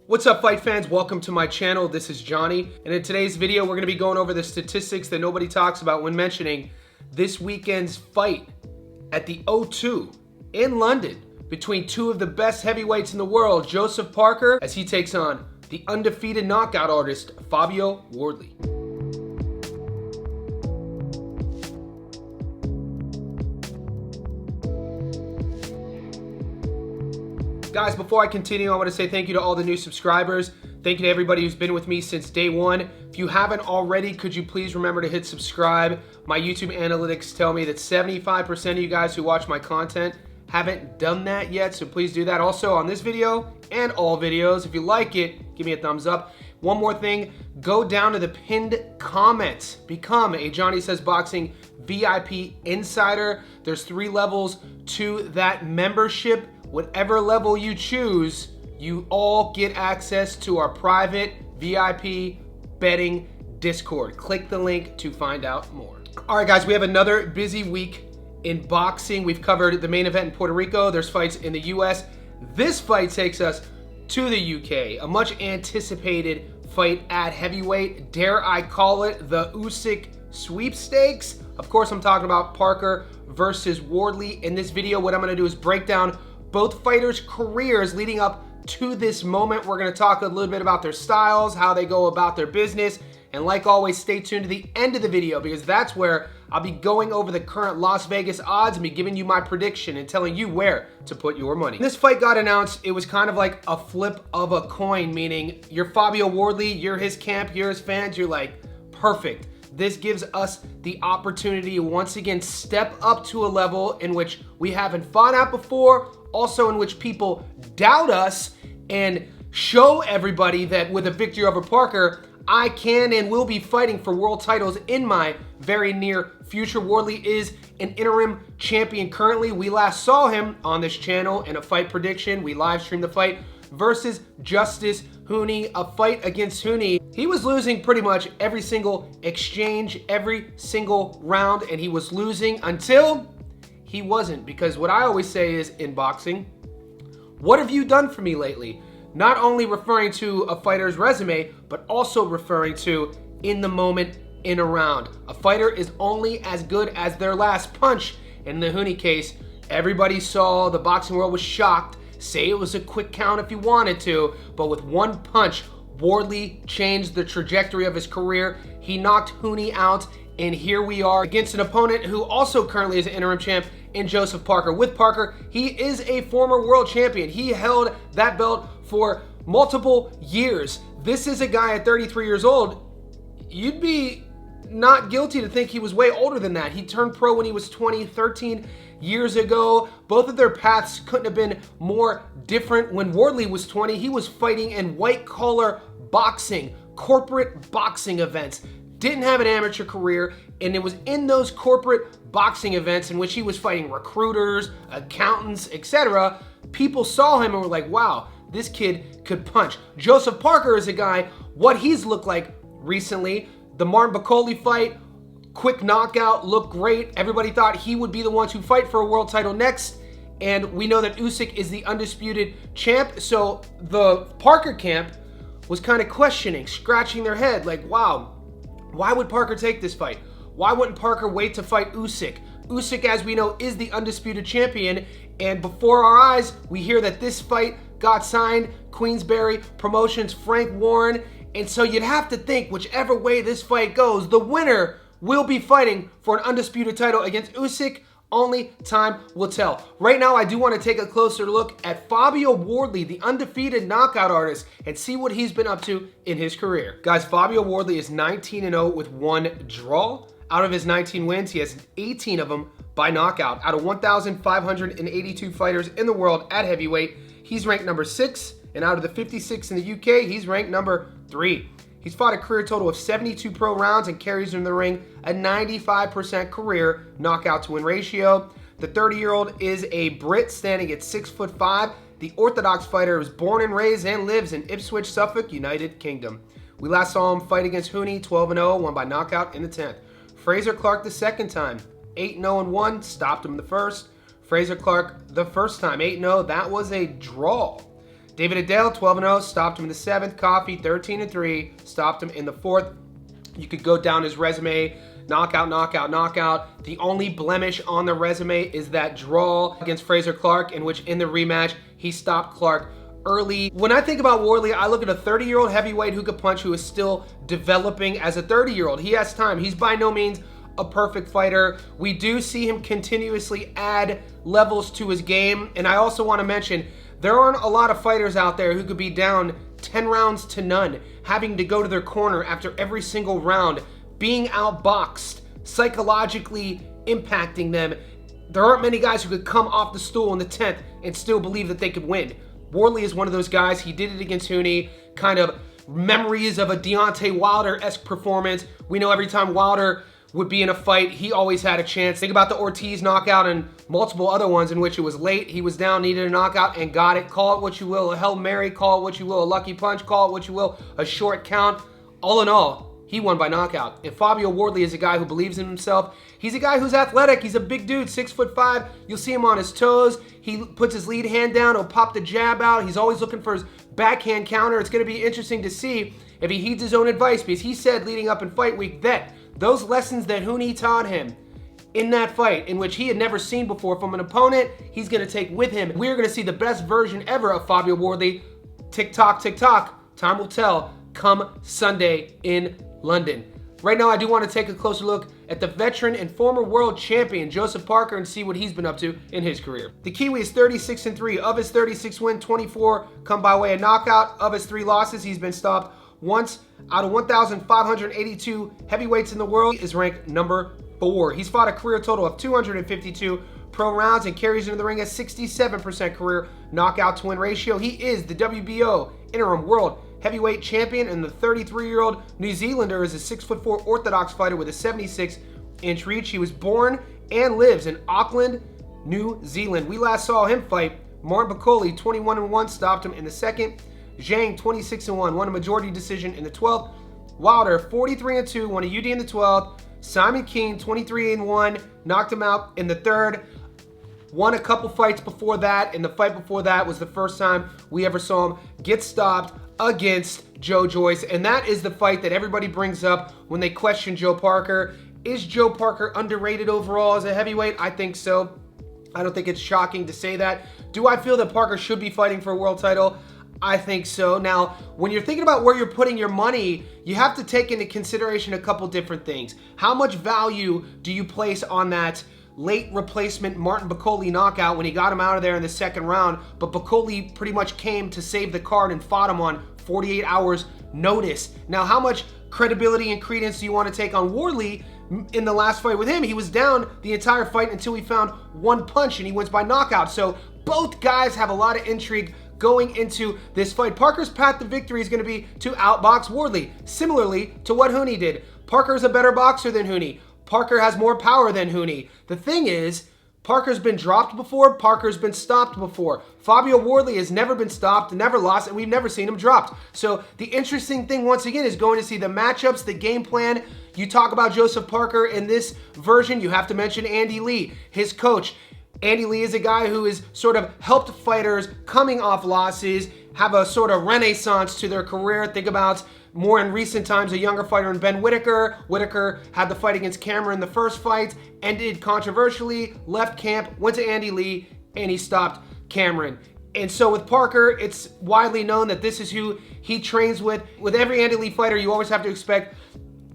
What's up, fight fans? Welcome to my channel. This is Johnny, and in today's video we're going to be going over the statistics that nobody talks about when mentioning this weekend's fight at the O2 in London between two of the best heavyweights in the world, Joseph Parker, as he takes on the undefeated knockout artist Fabio Wardley. Guys, before I continue, I want to say thank you to all the new subscribers. Thank you to everybody who's been with me since day one. If you haven't already, could you please remember to hit subscribe? My YouTube analytics tell me that 75% of you guys who watch my content haven't done that yet, so please do that. Also, on this video and all videos, if you like it, give me a thumbs up. One more thing, go down to the pinned comments. Become a Johnny Says Boxing VIP Insider. There's 3 levels to that membership. Whatever level you choose, you all get access to our private VIP betting Discord. Click the link to find out more. All right, guys, we have another busy week in boxing. We've covered the main event in Puerto Rico. There's fights in the US. This fight takes us to the UK, a much anticipated fight at heavyweight. Dare I call it the Usyk sweepstakes? Of course, I'm talking about Parker versus Wardley. In this video, what I'm gonna do is break down both fighters' careers leading up to this moment. We're going to talk a little bit about their styles, how they go about their business, and like always, stay tuned to the end of the video because that's where I'll be going over the current Las Vegas odds and be giving you my prediction and telling you where to put your money. When this fight got announced, it was kind of like a flip of a coin, meaning you're Fabio Wardley, you're his camp, you're his fans, you're like, perfect. This gives us the opportunity to once again step up to a level in which we haven't fought at before, also in which people doubt us, and show everybody that with a victory over Parker, I can and will be fighting for world titles in my very near future. Wardley is an interim champion currently. We last saw him on this channel in a fight prediction. We live streamed the fight versus Justice Hooney, a fight against Hooney. He was losing pretty much every single exchange, every single round, and he was losing until he wasn't. Because what I always say is, in boxing, what have you done for me lately? Not only referring to a fighter's resume, but also referring to in the moment, in a round. A fighter is only as good as their last punch. In the Hooney case, everybody saw, the boxing world was shocked. Say it was a quick count if you wanted to, but with one punch, Wardley changed the trajectory of his career. He knocked Hooney out, and here we are against an opponent who also currently is an interim champ in Joseph Parker. With Parker, he is a former world champion. He held that belt for multiple years. This is a guy at 33 years old. You'd be not guilty to think he was way older than that. He turned pro when he was 20, 13 years ago. Both of their paths couldn't have been more different. When Wardley was 20, he was fighting in white-collar boxing, corporate boxing events. Didn't have an amateur career, and it was in those corporate boxing events in which he was fighting recruiters, accountants, etc. People saw him and were like, wow, this kid could punch. Joseph Parker is a guy, what he's looked like recently, the Martin Bakole fight, quick knockout, looked great. Everybody thought he would be the one to fight for a world title next, and we know that Usyk is the undisputed champ, so the Parker camp was kind of questioning, scratching their head, like, wow, why would Parker take this fight? Why wouldn't Parker wait to fight Usyk? Usyk, as we know, is the undisputed champion, and before our eyes, we hear that this fight got signed, Queensberry Promotions, Frank Warren, and so you'd have to think whichever way this fight goes, the winner will be fighting for an undisputed title against Usyk. Only time will tell. Right now, I do want to take a closer look at Fabio Wardley, the undefeated knockout artist, and see what he's been up to in his career. Guys, Fabio Wardley is 19-0 with 1 draw. Out of his 19 wins, he has 18 of them by knockout. Out of 1,582 fighters in the world at heavyweight, he's ranked number 6, and out of the 56 in the UK, he's ranked number 3. He's fought a career total of 72 pro rounds and carries in the ring a 95% career knockout to win ratio. The 30-year-old is a Brit standing at 6'5". The Orthodox fighter was born and raised and lives in Ipswich, Suffolk, United Kingdom. We last saw him fight against Hooney, 12-0, won by knockout in the 10th. Fraser Clark the second time, 8-0-1, stopped him the first. Fraser Clark the first time, 8-0, that was a draw. David Adele, 12-0, stopped him in the 7th. Coffey, 13-3, stopped him in the 4th. You could go down his resume, knockout, knockout, knockout. The only blemish on the resume is that draw against Fraser Clark, in which in the rematch, he stopped Clark early. When I think about Wardley, I look at a 30-year-old heavyweight who could punch, who is still developing as a 30-year-old. He has time. He's by no means a perfect fighter. We do see him continuously add levels to his game. And I also want to mention, there aren't a lot of fighters out there who could be down 10 rounds to none, having to go to their corner after every single round, being outboxed, psychologically impacting them. There aren't many guys who could come off the stool in the 10th and still believe that they could win. Wardley is one of those guys. He did it against Huni, kind of memories of a Deontay Wilder-esque performance. We know every time Wilder would be in a fight, he always had a chance. Think about the Ortiz knockout and multiple other ones in which it was late, he was down, needed a knockout, and got it. Call it what you will, a Hail Mary, call it what you will, a lucky punch, call it what you will, a short count. All in all, he won by knockout. And Fabio Wardley is a guy who believes in himself. He's a guy who's athletic. He's a big dude, 6'5". You'll see him on his toes. He puts his lead hand down. He'll pop the jab out. He's always looking for his backhand counter. It's going to be interesting to see if he heeds his own advice, because he said leading up in fight week that those lessons that Huni taught him in that fight, in which he had never seen before from an opponent, he's going to take with him. We're going to see the best version ever of Fabio Wardley. Tick tock, time will tell come Sunday in London. Right now, I do want to take a closer look at the veteran and former world champion, Joseph Parker, and see what he's been up to in his career. The Kiwi is 36-3. Of his 36 wins, 24 come by way of knockout. Of his 3 losses, he's been stopped once. Out of 1,582 heavyweights in the world, he is ranked number 4. He's fought a career total of 252 pro rounds and carries into the ring a 67% career knockout to win ratio. He is the WBO interim world heavyweight champion, and the 33-year-old New Zealander is a 6'4" orthodox fighter with a 76-inch reach. He was born and lives in Auckland, New Zealand. We last saw him fight Martin Bakole, 21-1, stopped him in the 2nd. Zhang, 26-1, won a majority decision in the 12th. Wilder, 43-2, won a UD in the 12th. Simon Keane, 23-1, knocked him out in the 3rd. Won a couple fights before that, and the fight before that was the first time we ever saw him get stopped against Joe Joyce. And that is the fight that everybody brings up when they question Joe Parker. Is Joe Parker underrated overall as a heavyweight? I think so. I don't think it's shocking to say that. Do I feel that Parker should be fighting for a world title? I think so. Now, when you're thinking about where you're putting your money, you have to take into consideration a couple different things. How much value do you place on that late replacement Martin Bakole knockout when he got him out of there in the 2nd round, but Bakole pretty much came to save the card and fought him on 48 hours notice? Now, how much credibility and credence do you want to take on Wardley? In the last fight with him, he was down the entire fight until he found one punch and he wins by knockout. So both guys have a lot of intrigue going into this fight. Parker's path to victory is going to be to outbox Wardley, similarly to what Huni did. Parker's a better boxer than Huni. Parker has more power than Huni. The thing is, Parker's been dropped before, Parker's been stopped before. Fabio Wardley has never been stopped, never lost, and we've never seen him dropped. So the interesting thing, once again, is going to see the matchups, the game plan. You talk about Joseph Parker in this version, you have to mention Andy Lee, his coach. Andy Lee is a guy who has sort of helped fighters coming off losses have a sort of renaissance to their career. Think about more in recent times, a younger fighter in Ben Whitaker. Whitaker had the fight against Cameron in the first fight, ended controversially, left camp, went to Andy Lee, and he stopped Cameron. And so with Parker, it's widely known that this is who he trains with. With every Andy Lee fighter, you always have to expect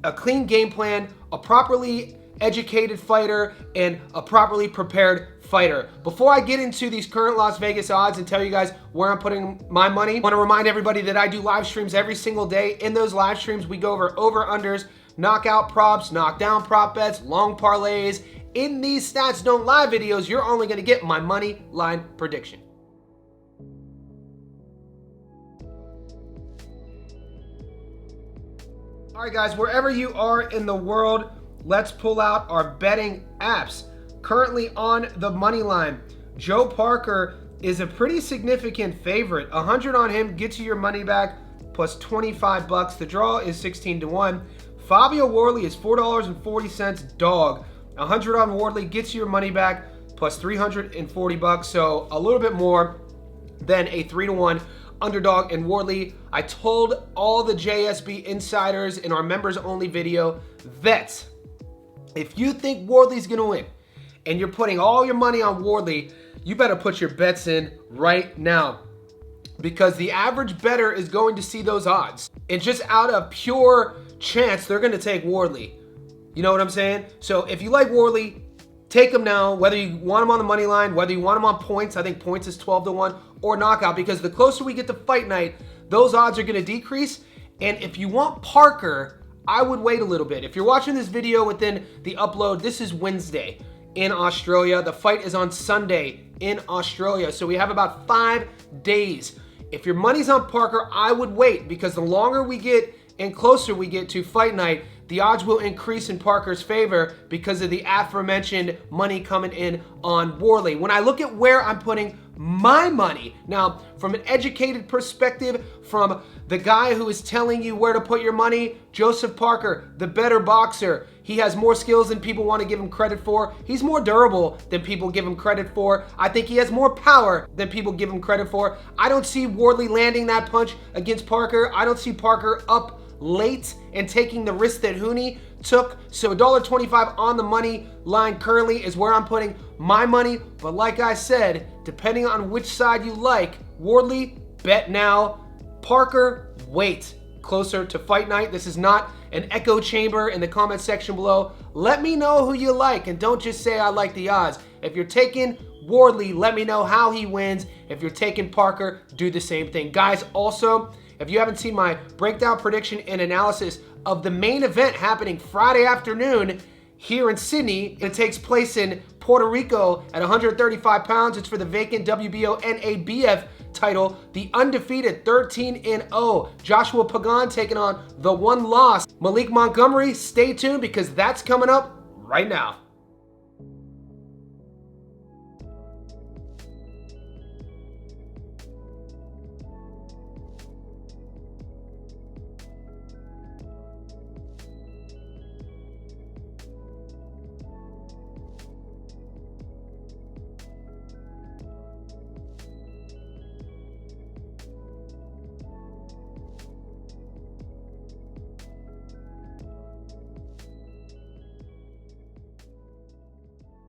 a clean game plan, a properly educated fighter, and a properly prepared fighter. Before I get into these current Las Vegas odds and tell you guys where I'm putting my money, I want to remind everybody that I do live streams every single day. In those live streams, we go over-unders, knockout props, knockdown prop bets, long parlays. In these Stats Don't Lie videos, you're only going to get my money line prediction. All right, guys, wherever you are in the world, let's pull out our betting apps. Currently on the money line, Joe Parker is a pretty significant favorite. 100 on him gets you your money back plus 25 bucks. The draw is 16-1. Fabio Wardley is $4.40 dog. 100 on Wardley gets you your money back plus 340 bucks. So a little bit more than a 3-1 underdog and Wardley. I told all the JSB insiders in our members only video that if you think Wardley's gonna win and you're putting all your money on Wardley, you better put your bets in right now, because the average bettor is going to see those odds and just out of pure chance, they're gonna take Wardley. You know what I'm saying? So if you like Wardley, take him now, whether you want him on the money line, whether you want him on points. I think points is 12-1, or knockout, because the closer we get to fight night, those odds are going to decrease. And if you want Parker, I would wait a little bit. If you're watching this video within the upload, this is Wednesday in Australia. The fight is on Sunday in Australia. So we have about 5 days. If your money's on Parker, I would wait, because the longer we get and closer we get to fight night, the odds will increase in Parker's favor because of the aforementioned money coming in on Wardley. When I look at where I'm putting my money, now from an educated perspective, from the guy who is telling you where to put your money, Joseph Parker, the better boxer. He has more skills than people want to give him credit for. He's more durable than people give him credit for. I think he has more power than people give him credit for. I don't see Wardley landing that punch against Parker. I don't see Parker up late and taking the risk that Hooney took. So $1.25 on the money line currently is where I'm putting my money. But like I said, depending on which side you like, Wardley, bet now. Parker, wait. Closer to fight night. This is not an echo chamber in the comment section below. Let me know who you like, and don't just say I like the odds. If you're taking Wardley, let me know how he wins. If you're taking Parker, do the same thing. Guys, also, if you haven't seen my breakdown, prediction, and analysis of the main event happening Friday afternoon here in Sydney, it takes place in Puerto Rico at 135 pounds. It's for the vacant WBO NABF title, the undefeated 13-0. Joshua Pagan taking on the one loss Malik Montgomery. Stay tuned, because that's coming up right now.